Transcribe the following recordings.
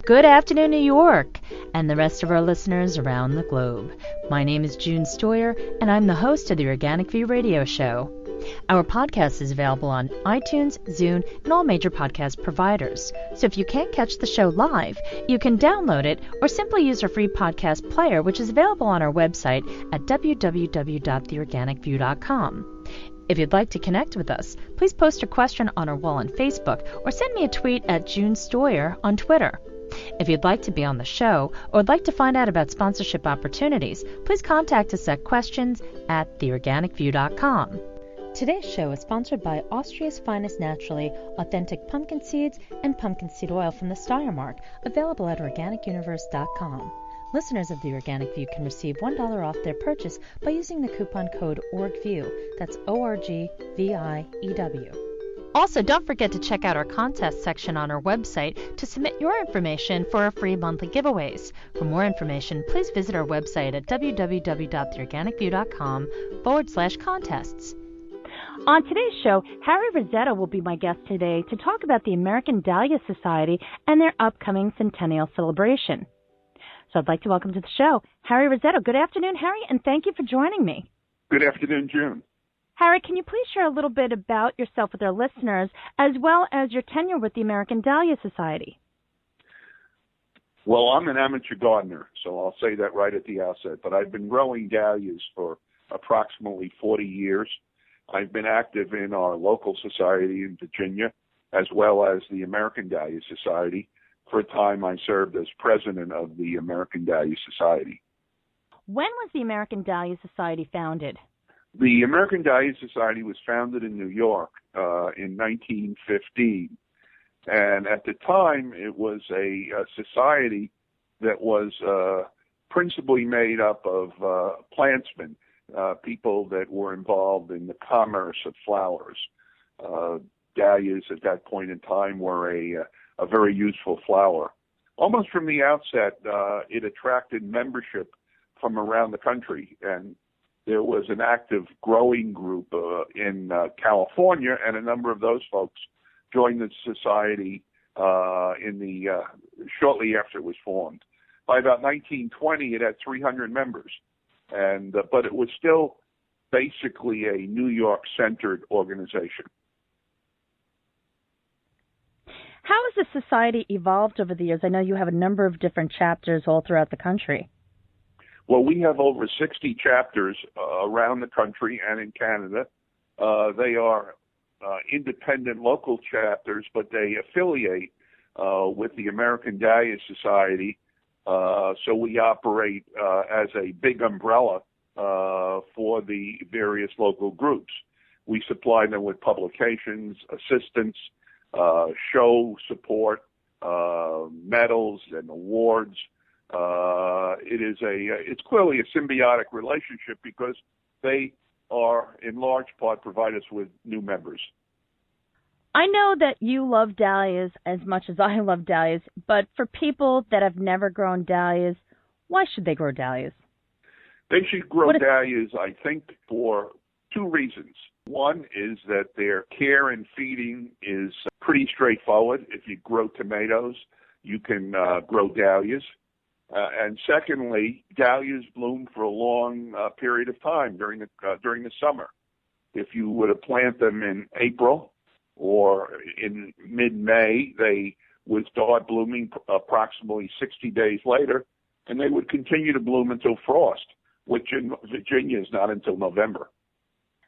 Good afternoon, New York, and the rest of our listeners around the globe. My name is June Stoyer, and I'm the host of the Organic View radio show. Our podcast is available on iTunes, Zune, and all major podcast providers. So if you can't catch the show live, you can download it or simply use our free podcast player, which is available on our website at www.theorganicview.com. If you'd like to connect with us, please post a question on our wall on Facebook or send me a tweet at June Stoyer on Twitter. If you'd like to be on the show or would like to find out about sponsorship opportunities, please contact us at questions@theorganicview.com. Today's show is sponsored by Austria's finest naturally authentic pumpkin seeds and pumpkin seed oil from the Stoyer, available at organicuniverse.com. Listeners of The Organic View can receive $1 off their purchase by using the coupon code ORGVIEW. That's ORGVIEW. Also, don't forget to check out our contest section on our website to submit your information for our free monthly giveaways. For more information, please visit our website at www.theorganicview.com/contests. On today's show, Harry Rissetto will be my guest today to talk about the American Dahlia Society and their upcoming Centennial celebration. So I'd like to welcome to the show Harry Rissetto. Good afternoon, Harry, and thank you for joining me. Good afternoon, June. Harry, can you please share a little bit about yourself with our listeners, as well as your tenure with the American Dahlia Society? Well, I'm an amateur gardener, so I'll say that right at the outset. But I've been growing dahlias for approximately 40 years. I've been active in our local society in Virginia, as well as the American Dahlia Society. For a time, I served as president of the American Dahlia Society. When was the American Dahlia Society founded? The American Dahlia Society was founded in New York in 1915. And at the time, it was a society that was principally made up of plantsmen, people that were involved in the commerce of flowers. Dahlias at that point in time were a very useful flower. Almost from the outset, it attracted membership from around the country, and there was an active growing group in California, and a number of those folks joined the society shortly after it was formed. By about 1920, it had 300 members, and but it was still basically a New York-centered organization. How has the society evolved over the years? I know you have a number of different chapters all throughout the country. Well, we have over 60 chapters around the country and in Canada. They are independent local chapters, but they affiliate with the American Dahlia Society. So we operate as a big umbrella for the various local groups. We supply them with publications, assistance, show support, medals and awards. It's clearly a symbiotic relationship because they are, in large part, provide us with new members. I know that you love dahlias as much as I love dahlias, but for people that have never grown dahlias, why should they grow dahlias? They should grow dahlias, I think, for two reasons. One is that their care and feeding is pretty straightforward. If you grow tomatoes, you can grow dahlias. And secondly, dahlias bloom for a long period of time during the summer. If you were to plant them in April or in mid-May, they would start blooming approximately 60 days later, and they would continue to bloom until frost, which in Virginia is not until November.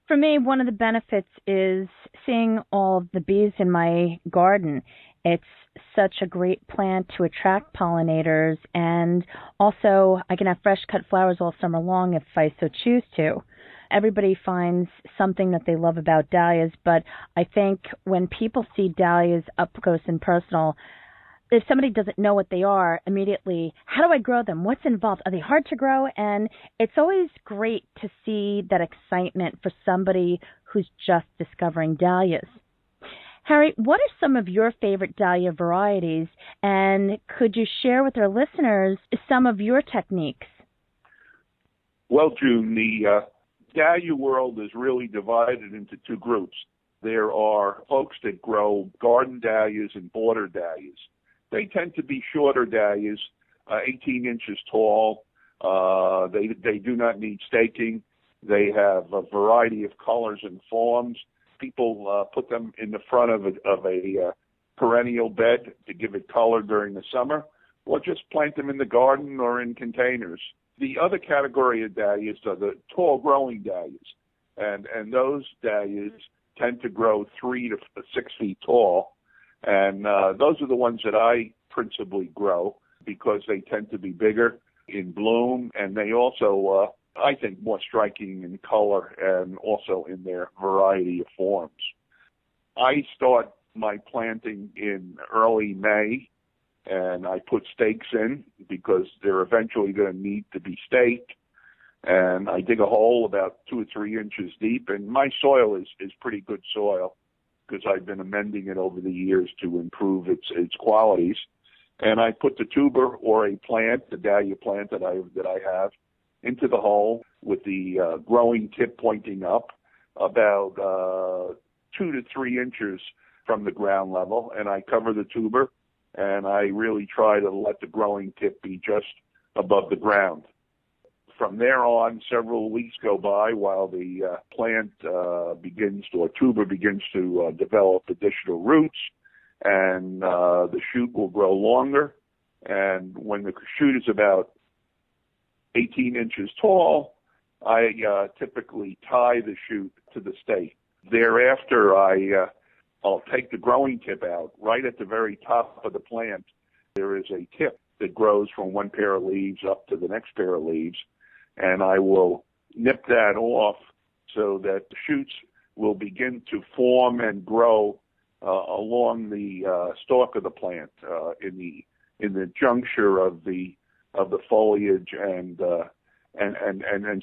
For me, one of the benefits is seeing all of the bees in my garden. It's such a great plant to attract pollinators, and also I can have fresh cut flowers all summer long if I so choose to. Everybody finds something that they love about dahlias, but I think when people see dahlias up close and personal, if somebody doesn't know what they are, immediately, how do I grow them? What's involved? Are they hard to grow? And it's always great to see that excitement for somebody who's just discovering dahlias. Harry, what are some of your favorite dahlia varieties, and could you share with our listeners some of your techniques? Well, June, the dahlia world is really divided into two groups. There are folks that grow garden dahlias and border dahlias. They tend to be shorter dahlias, 18 inches tall. They do not need staking. They have a variety of colors and forms. People put them in the front of a perennial bed to give it color during the summer, or just plant them in the garden or in containers. The other category of dahlias are the tall growing dahlias, and those dahlias tend to grow 3 to 6 feet tall, and those are the ones that I principally grow because they tend to be bigger in bloom, and they also, I think, more striking in color and also in their variety of forms. I start my planting in early May, and I put stakes in because they're eventually going to need to be staked. And I dig a hole about 2 or 3 inches deep, and my soil is pretty good soil because I've been amending it over the years to improve its qualities. And I put the tuber or a plant, the dahlia plant that I have, into the hole with the growing tip pointing up about 2 to 3 inches from the ground level, and I cover the tuber, and I really try to let the growing tip be just above the ground. From there on, several weeks go by while the plant tuber begins to develop additional roots, and the shoot will grow longer. And when the shoot is about 18 inches tall, I typically tie the shoot to the stake. Thereafter, I'll take the growing tip out. Right at the very top of the plant, there is a tip that grows from one pair of leaves up to the next pair of leaves, and I will nip that off so that the shoots will begin to form and grow along the stalk of the plant in the juncture of the foliage and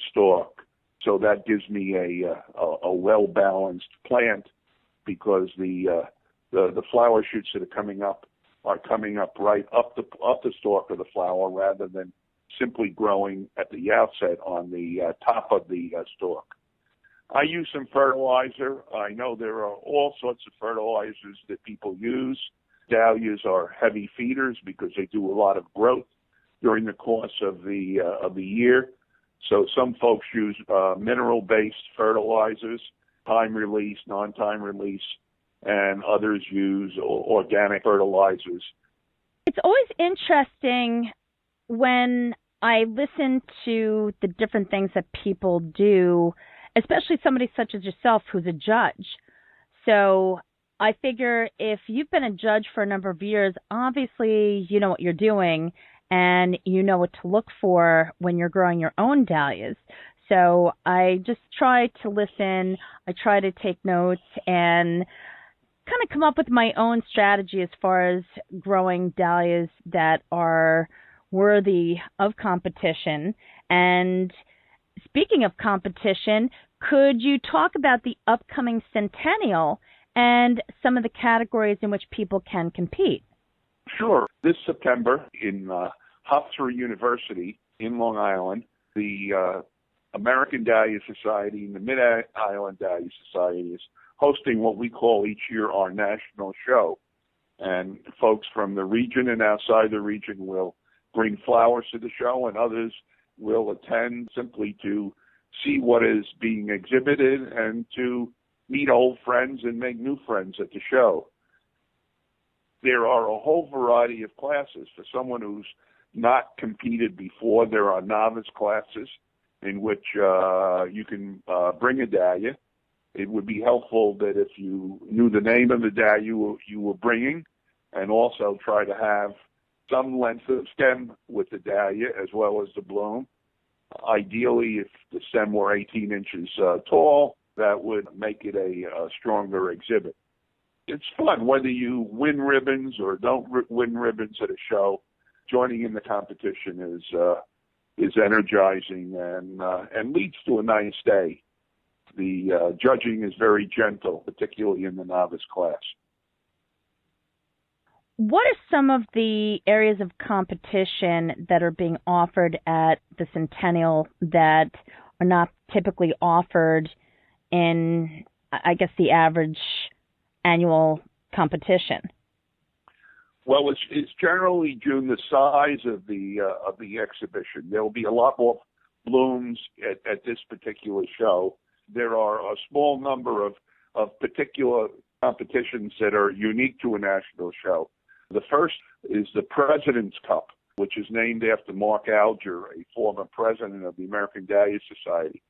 stalk. So that gives me a well balanced plant, because the flower shoots that are coming up right up the stalk of the flower, rather than simply growing at the outset on the top of the stalk. I use some fertilizer. I know there are all sorts of fertilizers that people use. Dahlias are heavy feeders because they do a lot of growth during the course of the year. So some folks use mineral-based fertilizers, time release, non-time release, and others use organic fertilizers. It's always interesting when I listen to the different things that people do, especially somebody such as yourself who's a judge. So I figure if you've been a judge for a number of years, obviously you know what you're doing and you know what to look for when you're growing your own dahlias. So I just try to listen, I try to take notes, and kind of come up with my own strategy as far as growing dahlias that are worthy of competition. And speaking of competition, could you talk about the upcoming Centennial and some of the categories in which people can compete? Sure. This September in Hofstra University in Long Island, the American Dahlia Society and the Mid-Island Dahlia Society is hosting what we call each year our national show. And folks from the region and outside the region will bring flowers to the show, and others will attend simply to see what is being exhibited and to meet old friends and make new friends at the show. There are a whole variety of classes. For someone who's not competed before, there are novice classes in which you can bring a dahlia. It would be helpful that if you knew the name of the dahlia you were bringing, and also try to have some length of stem with the dahlia as well as the bloom. Ideally, if the stem were 18 inches tall, that would make it a stronger exhibit. It's fun, whether you win ribbons or don't win ribbons at a show. Joining in the competition is energizing and leads to a nice day. The judging is very gentle, particularly in the novice class. What are some of the areas of competition that are being offered at the Centennial that are not typically offered in, I guess, the average annual competition? Well, it's generally, June, the size of the exhibition. There will be a lot more blooms at this particular show. There are a small number of particular competitions that are unique to a national show. The first is the President's Cup, which is named after Mark Alger, a former president of the American Dahlia Society.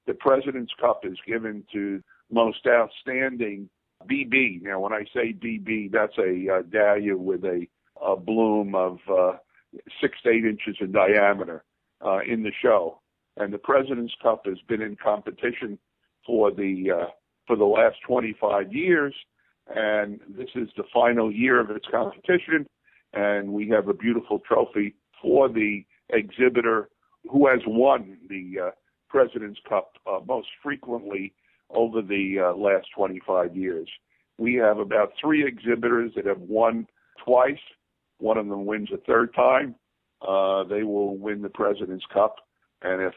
The President's Cup is given to most outstanding BB. Now, when I say BB, that's a dahlia with a bloom of 6 to 8 inches in diameter in the show. And the President's Cup has been in competition for the last 25 years, and this is the final year of its competition. And we have a beautiful trophy for the exhibitor who has won the President's Cup most frequently over the last 25 years. We have about 3 exhibitors that have won twice. One of them wins a third time. They will win the President's Cup. And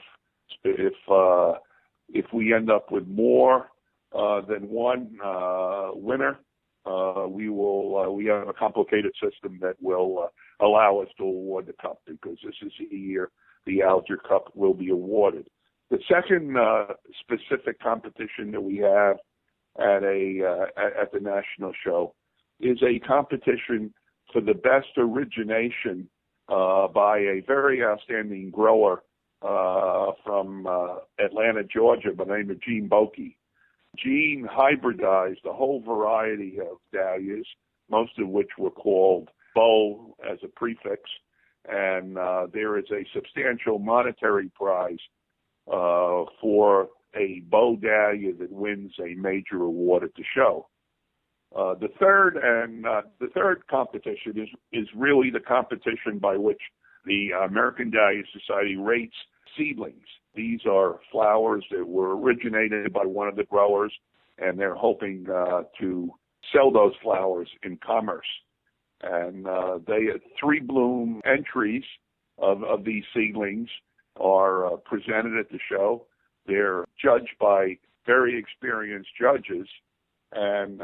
if we end up with more than one winner, we have a complicated system that will allow us to award the cup, because this is the year the Alger Cup will be awarded. The second specific competition that we have at the national show is a competition for the best origination by a very outstanding grower from Atlanta, Georgia, by the name of Gene Bockius. Gene hybridized a whole variety of dahlias, most of which were called Beau as a prefix, and there is a substantial monetary prize for a Beau dahlia that wins a major award at the show. The third competition is really the competition by which the American Dahlia Society rates seedlings. These are flowers that were originated by one of the growers, and they're hoping to sell those flowers in commerce. And they 3 bloom entries of these seedlings are presented at the show. They're judged by very experienced judges, and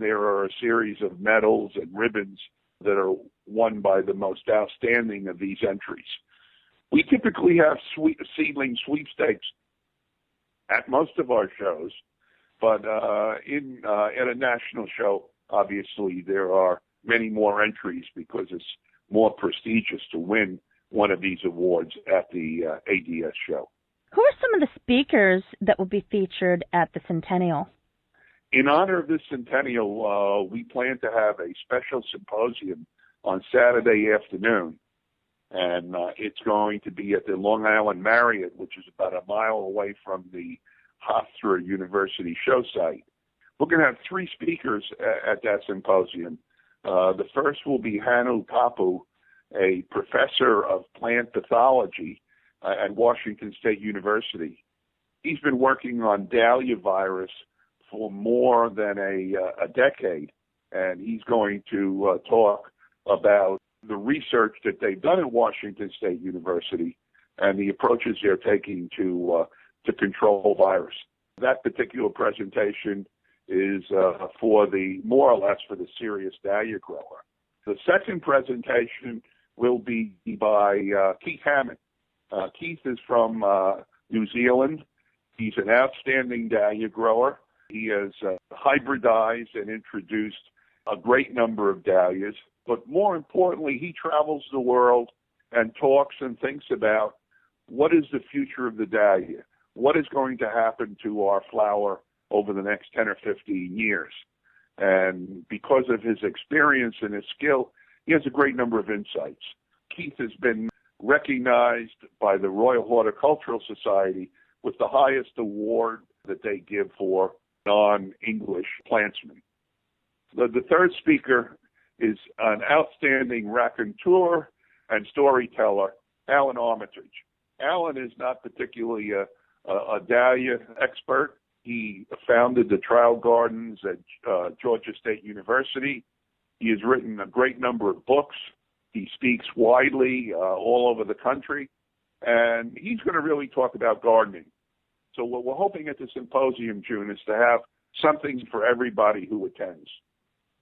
there are a series of medals and ribbons that are won by the most outstanding of these entries. We typically have seedling sweepstakes at most of our shows, but at a national show, obviously, there are many more entries because it's more prestigious to win one of these awards at the ADS show. Who are some of the speakers that will be featured at the Centennial? In honor of this Centennial, we plan to have a special symposium on Saturday afternoon, and it's going to be at the Long Island Marriott, which is about a mile away from the Hofstra University show site. We're going to have 3 speakers at that symposium. The first will be Hanu Tapu, a professor of plant pathology at Washington State University. He's been working on dahlia virus for more than a decade, and he's going to talk about the research that they've done at Washington State University and the approaches they're taking to control virus. That particular presentation is more or less for the serious dahlia grower. The second presentation will be by Keith Hammond. Keith is from New Zealand. He's an outstanding dahlia grower. He has hybridized and introduced a great number of dahlias, but more importantly, he travels the world and talks and thinks about what is the future of the dahlia, what is going to happen to our flower over the next 10 or 15 years. And because of his experience and his skill, he has a great number of insights. Keith has been recognized by the Royal Horticultural Society with the highest award that they give for non-English plantsmen. The third speaker is an outstanding raconteur and storyteller, Alan Armitage. Alan is not particularly a dahlia expert. He founded the trial gardens at Georgia State University. He has written a great number of books. He speaks widely all over the country, and he's going to really talk about gardening. So what we're hoping at the symposium, June, is to have something for everybody who attends.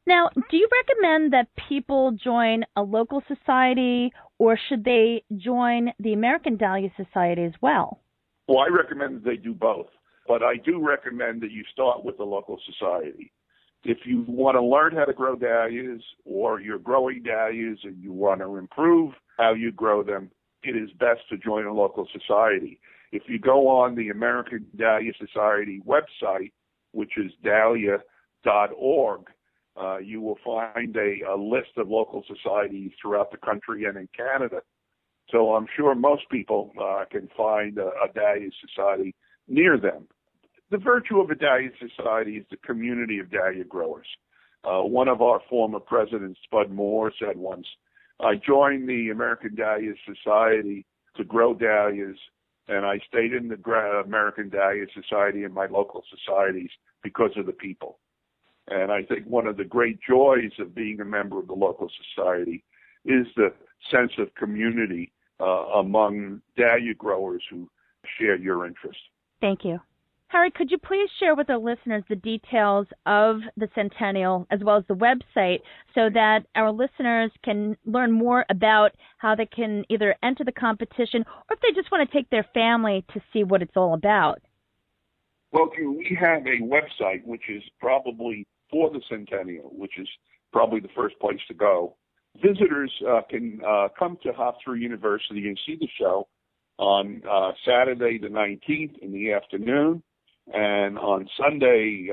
Now, do you recommend that people join a local society, or should they join the American Dahlia Society as well? Well, I recommend that they do both, but I do recommend that you start with the local society. If you want to learn how to grow dahlias, or you're growing dahlias and you want to improve how you grow them, it is best to join a local society. If you go on the American Dahlia Society website, which is dahlia.org, you will find a list of local societies throughout the country and in Canada. So I'm sure most people can find a Dahlia Society near them. The virtue of a Dahlia Society is the community of dahlia growers. One of our former presidents, Spud Moore, said once, I joined the American Dahlia Society to grow dahlias, and I stayed in the American Dahlia Society and my local societies because of the people. And I think one of the great joys of being a member of the local society is the sense of community among dahlia growers who share your interest. Thank you. Harry, could you please share with our listeners the details of the Centennial as well as the website so that our listeners can learn more about how they can either enter the competition or if they just want to take their family to see what it's all about? Well, we have a website which is probably for the Centennial, which is probably the first place to go. Visitors can come to Hofstra University and see the show on Saturday the 19th in the afternoon, and on Sunday,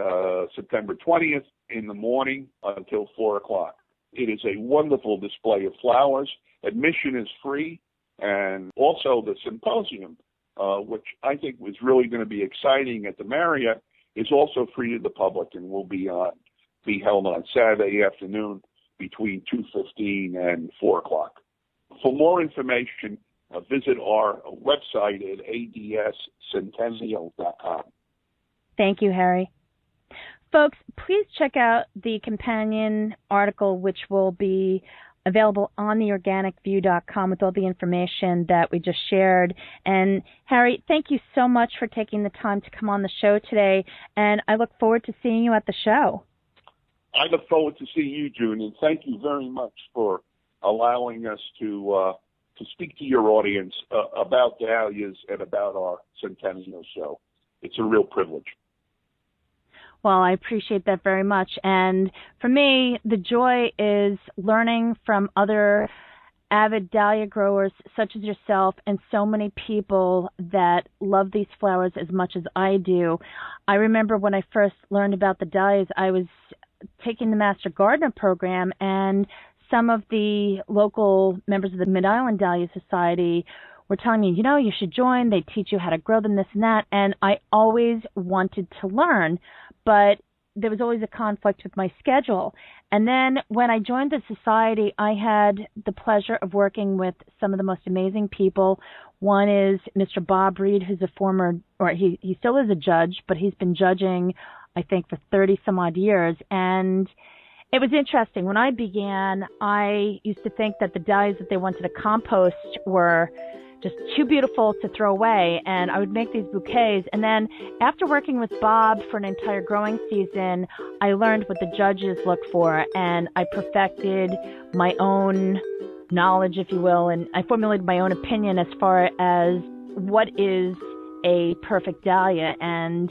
September 20th in the morning until 4 o'clock. It is a wonderful display of flowers. Admission is free, and also the symposium, which I think was really going to be exciting at the Marriott, is also free to the public and will be held on Saturday afternoon between 2:15 and 4 o'clock. For more information, visit our website at adscentennial.com. Thank you, Harry. Folks, please check out the companion article, which will be available on theorganicview.com with all the information that we just shared. And Harry, thank you so much for taking the time to come on the show today, and I look forward to seeing you at the show. I look forward to seeing you, June, and thank you very much for allowing us to speak to your audience about dahlias and about our Centennial show. It's a real privilege. Well, I appreciate that very much. And for me, the joy is learning from other avid dahlia growers such as yourself and so many people that love these flowers as much as I do. I remember when I first learned about the dahlias, I was taking the Master Gardener program, and some of the local members of the Mid-Island Dahlia Society were telling me, you should join. They teach you how to grow them, this and that. And I always wanted to learn, but there was always a conflict with my schedule. And then when I joined the society, I had the pleasure of working with some of the most amazing people. One is Mr. Bob Reed, who's a former, or he still is a judge, but he's been judging, I think, for 30 some odd years. And it was interesting. When I began, I used to think that the dahlias that they wanted to compost were just too beautiful to throw away, and I would make these bouquets. And then after working with Bob for an entire growing season, I learned what the judges look for, and I perfected my own knowledge, if you will, and I formulated my own opinion as far as what is a perfect dahlia. And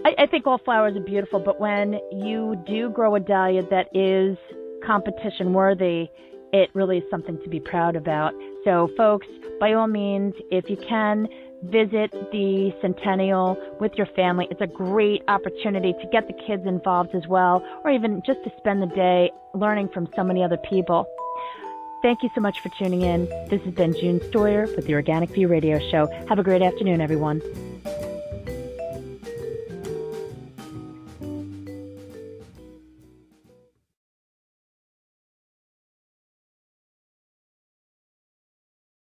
I think all flowers are beautiful, but when you do grow a dahlia that is competition worthy, it really is something to be proud about. So, folks, by all means, if you can, visit the Centennial with your family. It's a great opportunity to get the kids involved as well, or even just to spend the day learning from so many other people. Thank you so much for tuning in. This has been June Stoyer with the Organic View Radio Show. Have a great afternoon, everyone.